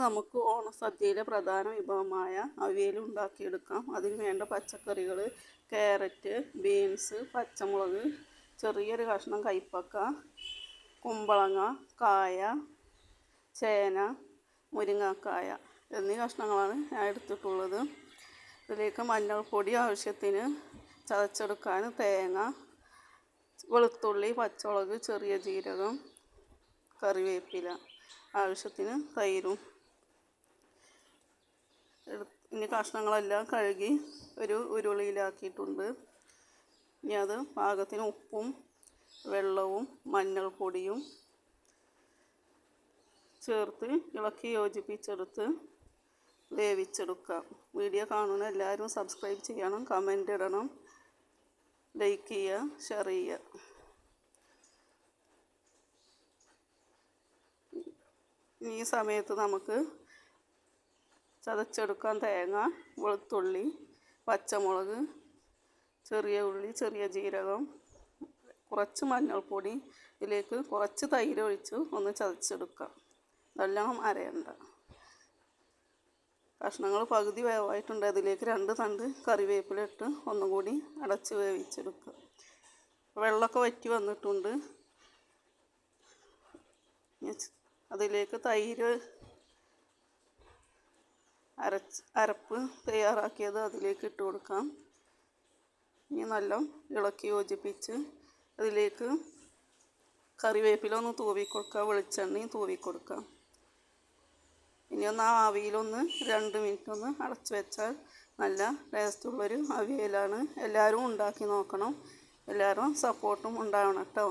നമുക്ക് ഓണസദ്യയിലെ പ്രധാന വിഭവമായ അവിയൽ ഉണ്ടാക്കിയെടുക്കാം. അതിന് വേണ്ട പച്ചക്കറികൾ: ക്യാരറ്റ്, ബീൻസ്, പച്ചമുളക്, ചെറിയൊരു കഷ്ണം കൈപ്പക്ക, കുമ്പളങ്ങ, കായ, ചേന, മുരിങ്ങക്കായ എന്നീ കഷ്ണങ്ങളാണ് ഞാൻ എടുത്തിട്ടുള്ളത്. ഇതിലേക്ക് മഞ്ഞൾപ്പൊടി ആവശ്യത്തിന്, ചതച്ചെടുക്കാൻ തേങ്ങ, വെളുത്തുള്ളി, പച്ചമുളക്, ചെറിയ ജീരകം, കറിവേപ്പില, ആവശ്യത്തിന് തൈരും. ഇനി കഷ്ണങ്ങളെല്ലാം കഴുകി ഒരു ഉരുളിയിലാക്കിയിട്ടുണ്ട്. ഇനി അത് പാകത്തിന് ഉപ്പും വെള്ളവും മഞ്ഞൾപ്പൊടിയും ചേർത്ത് ഇളക്കി യോജിപ്പിച്ചെടുത്ത് വേവിച്ചെടുക്കാം. വീഡിയോ കാണുന്ന എല്ലാവരും സബ്സ്ക്രൈബ് ചെയ്യണം, കമൻ്റ് ഇടണം, ലൈക്ക് ചെയ്യുക, ഷെയർ ചെയ്യുക. ഈ സമയത്ത് നമുക്ക് ചതച്ചെടുക്കാൻ തേങ്ങ, വെളുത്തുള്ളി, പച്ചമുളക്, ചെറിയ ഉള്ളി, ചെറിയ ജീരകം, കുറച്ച് മഞ്ഞൾപ്പൊടി, ഇതിലേക്ക് കുറച്ച് തൈര് ഒഴിച്ച് ഒന്ന് ചതച്ചെടുക്കാം. നല്ലോണം അരയണ്ട. കഷ്ണങ്ങൾ പകുതി വേവായിട്ടുണ്ട്. അതിലേക്ക് 2 തണ്ട് കറിവേപ്പില ഇട്ട് ഒന്നും കൂടി അടച്ച് വേവിച്ചെടുക്കുക. വെള്ളമൊക്കെ വറ്റി വന്നിട്ടുണ്ട്. അതിലേക്ക് തൈര് അരപ്പ് തയ്യാറാക്കിയത് അതിലേക്ക് ഇട്ട് കൊടുക്കാം. ഇനി നല്ല ഇളക്കി യോജിപ്പിച്ച് അതിലേക്ക് കറിവേപ്പില ഒന്ന് തൂവിക്കൊടുക്കുക, വെളിച്ചെണ്ണയും തൂവിക്കൊടുക്കാം. ഇനി ഒന്ന് ആ ആവിയിലൊന്ന് 2 മിനിറ്റ് ഒന്ന് അടച്ചു വെച്ചാൽ നല്ല ടേസ്റ്റുള്ളൊരു അവിയലാണ്. എല്ലാവരും ഉണ്ടാക്കി നോക്കണം. എല്ലാവരും സപ്പോർട്ടും ഉണ്ടാവണം കേട്ടോ.